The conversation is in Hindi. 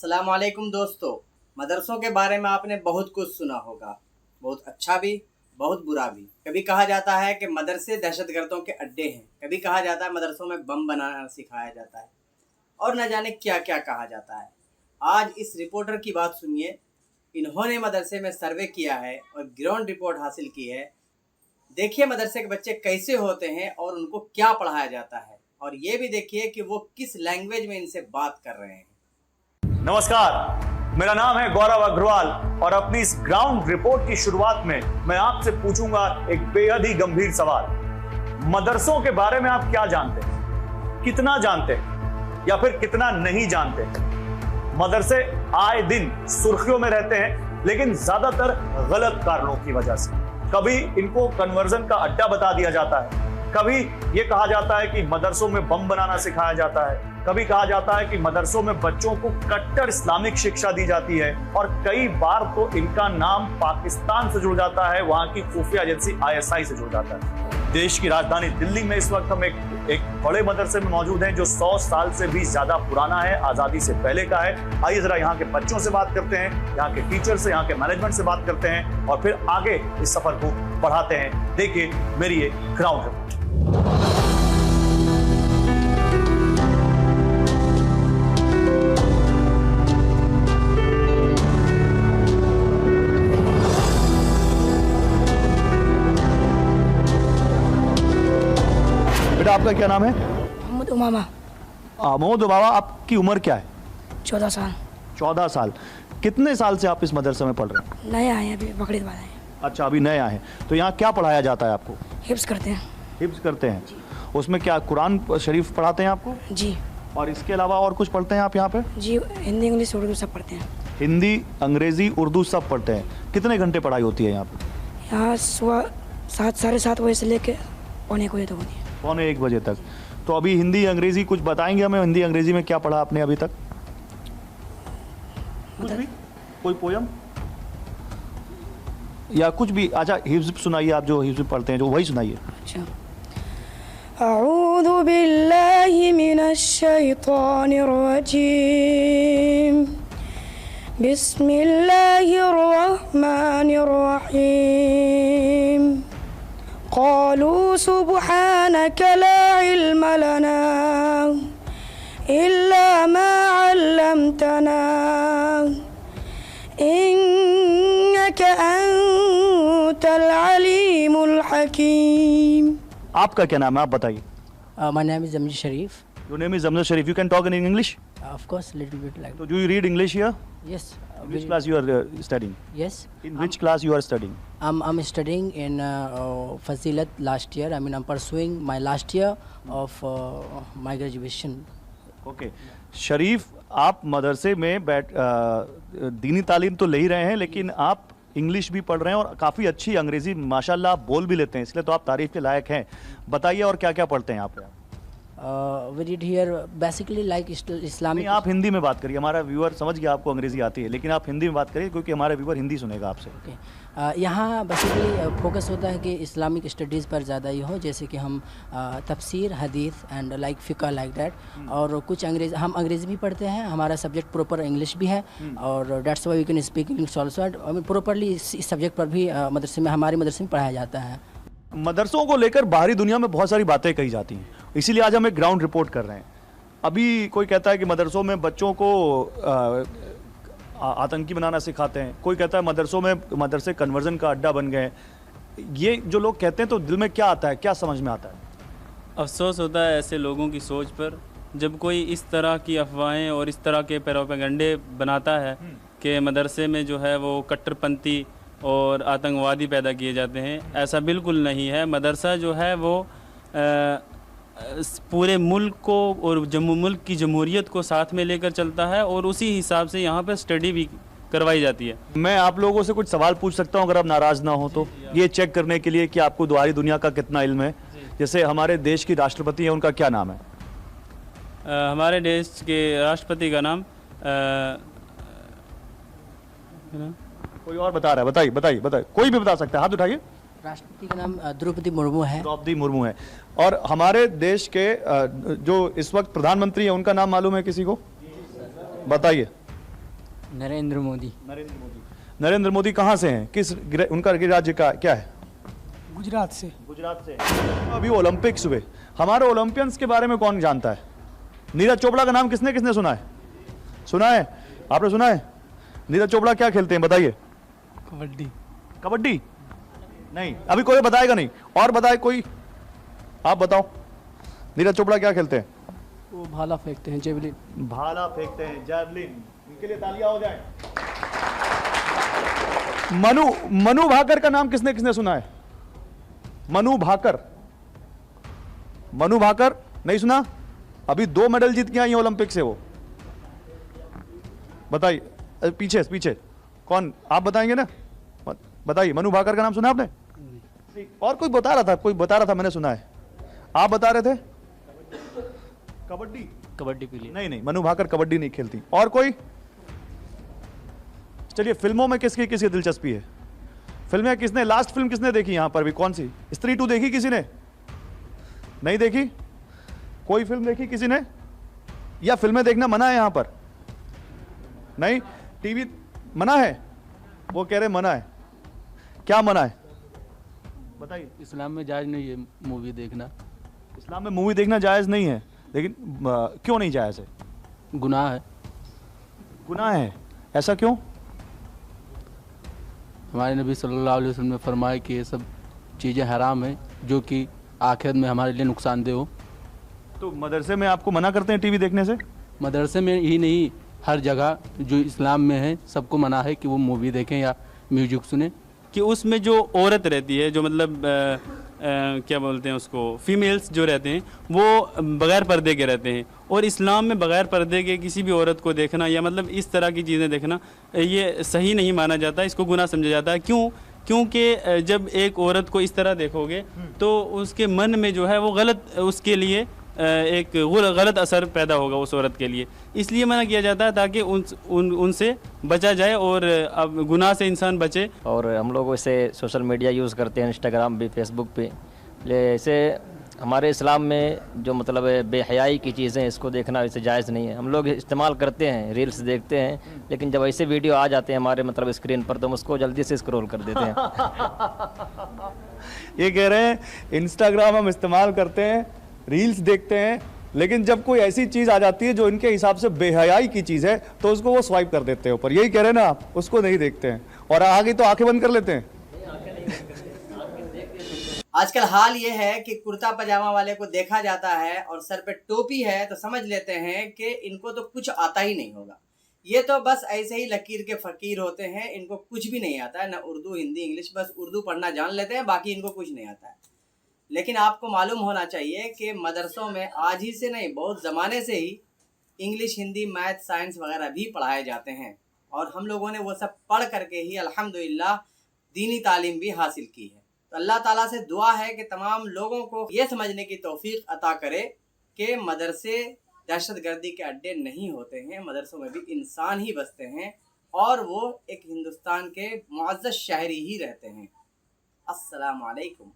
अस्सलामुअलैकुम दोस्तों। मदरसों के बारे में आपने बहुत कुछ सुना होगा, बहुत अच्छा भी, बहुत बुरा भी। कभी कहा जाता है कि मदरसे दहशतगर्दों के अड्डे हैं, कभी कहा जाता है मदरसों में बम बनाना सिखाया जाता है और न जाने क्या क्या कहा जाता है। आज इस रिपोर्टर की बात सुनिए। इन्होंने मदरसे में सर्वे किया है और ग्राउंड रिपोर्ट हासिल की है। देखिए मदरसे के बच्चे कैसे होते हैं और उनको क्या पढ़ाया जाता है, और ये भी देखिए कि वो किस लैंग्वेज में इनसे बात कर रहे हैं। नमस्कार, मेरा नाम है गौरव अग्रवाल और अपनी इस ग्राउंड रिपोर्ट की शुरुआत में मैं आपसे पूछूंगा एक बेहद ही गंभीर सवाल। मदरसों के बारे में आप क्या जानते हैं, कितना जानते हैं या फिर कितना नहीं जानते हैं? मदरसे आए दिन सुर्खियों में रहते हैं, लेकिन ज्यादातर गलत कारणों की वजह से। कभी इनको कन्वर्जन का अड्डा बता दिया जाता है, कभी ये कहा जाता है कि मदरसों में बम बनाना सिखाया जाता है, कभी कहा जाता है कि मदरसों में बच्चों को कट्टर इस्लामिक शिक्षा दी जाती है, और कई बार तो इनका नाम पाकिस्तान से जुड़ जाता है, वहां की खुफिया एजेंसी ISI से जुड़ जाता है। देश की राजधानी दिल्ली में इस वक्त हम एक बड़े मदरसे में मौजूद हैं जो 100 साल से भी ज्यादा पुराना है, आजादी से पहले का है। आइए जरा यहाँ के बच्चों से बात करते हैं, यहाँ के टीचर से, यहाँ के मैनेजमेंट से बात करते हैं और फिर आगे इस सफर को बढ़ाते हैं। देखिए मेरी ये ग्राउंड रिपोर्ट। बेटा आपका क्या नाम है? मोहम्मद उमामा। मोहम्मद उमामा, आपकी उम्र क्या है? 14 साल। 14 साल। कितने साल से आप इस मदरसे में पढ़ रहे हैं? नए आए हैं, अभी बकरीद वाले हैं। अच्छा, अभी नए आए हैं। तो यहाँ क्या पढ़ाया जाता है आपको? हिफ्स करते हैं। हिफ्स करते हैं? उसमें क्या कुरान शरीफ पढ़ाते हैं आपको? जी। और इसके अलावा और कुछ पढ़ते हैं आप यहाँ पे? जी, हिंदी इंग्लिश उर्दू सब पढ़ते हैं। हिंदी अंग्रेजी उर्दू सब पढ़ते हैं। कितने घंटे पढ़ाई होती है यहाँ पे? यहाँ सुबह 7 साढ़े 7 बजे से लेके पौने 1 बजे तक होती है। पौने 1 बजे तक। तो अभी हिंदी अंग्रेजी कुछ बताएंगे हमें? हिंदी अंग्रेजी में क्या पढ़ा आपने अभी तक? कुछ भी, कोई पोयम या कुछ भी? अच्छा, हिफ्ज़ सुनाइए, आप जो हिफ्ज़ पढ़ते हैं जो वही सुनाइए। अच्छा। अऊज़ु बिल्लाहि मिनश शैतानिर रजीम, बिस्मिल्लाहिर रहमानिर रहीम, क़ालू सुब्हानका ला इल्म लना इल्ला मा अल्लमतना इन्नका अंतल अलीमुल हकीम। आपका क्या नाम है, आप बताइए। My name is Zamji Sharif. Your name is Zamna Sharif. You can talk in English? Of course, little bit like. So do you read English here? Yes. Which class you are studying? Yes. In which class you are studying? I'm studying in Fazilat last year. I mean, I'm pursuing my last year of my graduation. Okay. शरीफ, आप मदरसे में दीनी तालीम तो ले ही रहे हैं, लेकिन आप इंग्लिश भी पढ़ रहे हैं और काफ़ी अच्छी अंग्रेज़ी माशाल्लाह आप बोल भी लेते हैं, इसलिए तो आप तारीफ़ के लायक हैं। बताइए और क्या क्या पढ़ते हैं आप? We read here basically like Islamic. नहीं, आप हिंदी में बात करिए, हमारा व्यूअर समझ गया आपको अंग्रेज़ी आती है, लेकिन आप हिंदी में बात करिए क्योंकि हमारा व्यूअर हिंदी सुनेगा आपसे। Okay. यहाँ बेसिकली फोकस होता है कि इस्लामिक स्टडीज़ पर ज़्यादा ही हो, जैसे कि हम तफसीर, हदीस एंड लाइक फ़िक़्ह लाइक दैट, और कुछ हम अंग्रेज़ी भी पढ़ते हैं। हमारा सब्जेक्ट प्रॉपर इंग्लिश भी है और that's why we can speak English also. I mean properly इस सब्जेक्ट पर भी मदरसे में, हमारे मदरसे में पढ़ाया जाता है। मदरसों को लेकर बाहरी दुनिया में बहुत सारी बातें कही जाती हैं, इसीलिए आज हम एक ग्राउंड रिपोर्ट कर रहे हैं। अभी कोई कहता है कि मदरसों में बच्चों को आतंकी बनाना सिखाते हैं, कोई कहता है मदरसे कन्वर्जन का अड्डा बन गए। ये जो लोग कहते हैं तो दिल में क्या आता है, क्या समझ में आता है? अफसोस होता है ऐसे लोगों की सोच पर, जब कोई इस तरह की अफवाहें और इस तरह के प्रोपेगेंडे बनाता है कि मदरसे में जो है वो कट्टरपंथी और आतंकवादी पैदा किए जाते हैं। ऐसा बिल्कुल नहीं है। मदरसा जो है वो पूरे मुल्क को और मुल्क की जमहूरियत को साथ में लेकर चलता है और उसी हिसाब से यहाँ पर स्टडी भी करवाई जाती है। मैं आप लोगों से कुछ सवाल पूछ सकता हूँ अगर आप नाराज़ ना हो तो? ये चेक करने के लिए कि आपको दुआरी दुनिया का कितना इल्म है। जैसे हमारे देश की राष्ट्रपति है, उनका क्या नाम है? हमारे देश के राष्ट्रपति का नाम कोई और बता रहा है? बताइए बताइए बताइए, कोई भी बता सकता है, हाथ उठाइए। राष्ट्रपति का नाम द्रौपदी मुर्मू है। द्रौपदी मुर्मू है। और हमारे देश के जो इस वक्त प्रधानमंत्री हैं उनका नाम मालूम है किसी को? बताइए। नरेंद्र मोदी। नरेंद्र मोदी कहाँ से हैं? उनका राज्य का क्या है? गुजरात से। गुजरात से। अभी ओलंपिक्स हुए, हमारे ओलंपियंस के बारे में कौन जानता है? नीरज चोपड़ा का नाम किसने किसने सुना है? सुना है? आपने सुना है? नीरज चोपड़ा क्या खेलते हैं बताइए? कबड्डी। कबड्डी? नहीं, अभी कोई बताएगा नहीं। और बताए कोई? आप बताओ, नीरज चोपड़ा क्या खेलते हैं? वो भाला फेंकते हैं, जेवलिन। भाला फेंकते हैं, जैवलिन। इनके लिए तालियां हो जाए। मनु भाकर का नाम किसने किसने सुना है? मनु भाकर। मनु भाकर नहीं सुना? अभी 2 मेडल जीत के आई ओलंपिक से वो। बताइए, पीछे पीछे कौन? आप बताएंगे ना? बताइए, मनु भाकर का नाम सुना आपने? और कोई बता रहा था, मैंने सुना है। आप बता रहे थे? कबड्डी। कबड्डी के लिए नहीं, मनु भाकर कबड्डी नहीं खेलती। और कोई? चलिए, फिल्मों में किसकी दिलचस्पी है? फिल्में किसने, लास्ट फिल्म किसने देखी यहां पर भी? कौन सी? स्त्री 2 देखी किसी ने? नहीं देखी? कोई फिल्म देखी किसी ने? या फिल्में देखना मना है यहां पर? नहीं, टीवी मना है? वो कह रहे मना है। क्या मना है बताइए? इस्लाम में जायज़ नहीं है मूवी देखना। इस्लाम में मूवी देखना जायज़ नहीं है, लेकिन क्यों नहीं जायज़ है? गुनाह है। गुनाह है, ऐसा क्यों? हमारे नबी सल्लल्लाहु अलैहि वसल्लम ने फरमाया कि ये सब चीज़ें हराम हैं जो कि आखिरत में हमारे लिए नुकसानदेह हो। तो मदरसे में आपको मना करते हैं टीवी देखने से? मदरसे में ही नहीं, हर जगह जो इस्लाम में है सबको मना है कि वो मूवी देखें या म्यूजिक सुने। कि उसमें जो औरत रहती है, जो मतलब क्या बोलते हैं उसको, फीमेल्स जो रहते हैं वो बग़ैर पर्दे के रहते हैं। और इस्लाम में बग़ैर पर्दे के किसी भी औरत को देखना या मतलब इस तरह की चीज़ें देखना ये सही नहीं माना जाता, इसको गुनाह समझा जाता है। क्यों? क्योंकि जब एक औरत को इस तरह देखोगे तो उसके मन में जो है वो गलत, उसके लिए एक गलत असर पैदा होगा उस औरत के लिए। इसलिए मना किया जाता है ताकि उनसे बचा जाए और अब गुनाह से इंसान बचे। और हम लोग वैसे सोशल मीडिया यूज़ करते हैं, इंस्टाग्राम भी, फेसबुक पे। जैसे हमारे इस्लाम में जो मतलब बेहयाई की चीज़ें, इसको देखना वैसे जायज़ नहीं है। हम लोग इस्तेमाल करते हैं, रील्स देखते हैं, लेकिन जब ऐसे वीडियो आ जाते हैं हमारे मतलब स्क्रीन पर तो हम उसको जल्दी से स्क्रॉल कर देते हैं। ये कह रहे हैं इंस्टाग्राम हम इस्तेमाल करते हैं, रील्स देखते हैं, लेकिन जब कोई ऐसी चीज़ आ जाती है जो इनके हिसाब से बेहयाई की चीज़ है तो उसको वो स्वाइप कर देते हैं ऊपर। यही कह रहे हैं ना आप? उसको नहीं देखते हैं और आगे तो आंखें बंद कर लेते हैं। आजकल हाल ये है कि कुर्ता पजामा वाले को देखा जाता है और सर पे टोपी है तो समझ लेते हैं कि इनको तो कुछ आता ही नहीं होगा। ये तो बस ऐसे ही लकीर के फ़कीर होते हैं, इनको कुछ भी नहीं आता है, ना उर्दू, हिंदी, इंग्लिश, बस उर्दू पढ़ना जान लेते हैं, बाकी इनको कुछ नहीं आता है। लेकिन आपको मालूम होना चाहिए कि मदरसों में आज ही से नहीं, बहुत ज़माने से ही इंग्लिश, हिंदी, मैथ, साइंस वगैरह भी पढ़ाए जाते हैं और हम लोगों ने वो सब पढ़ करके ही अल्हम्दुलिल्लाह दीनी तालीम भी हासिल की है। तो अल्लाह ताला से दुआ है कि तमाम लोगों को ये समझने की तौफीक अता करे कि मदरसे दहशतगर्दी के अड्डे नहीं होते हैं, मदरसों में भी इंसान ही बसते हैं और वो एक हिंदुस्तान के मुअज़्ज़ज़ शहरी ही रहते हैं। अस्सलामु अलैकुम।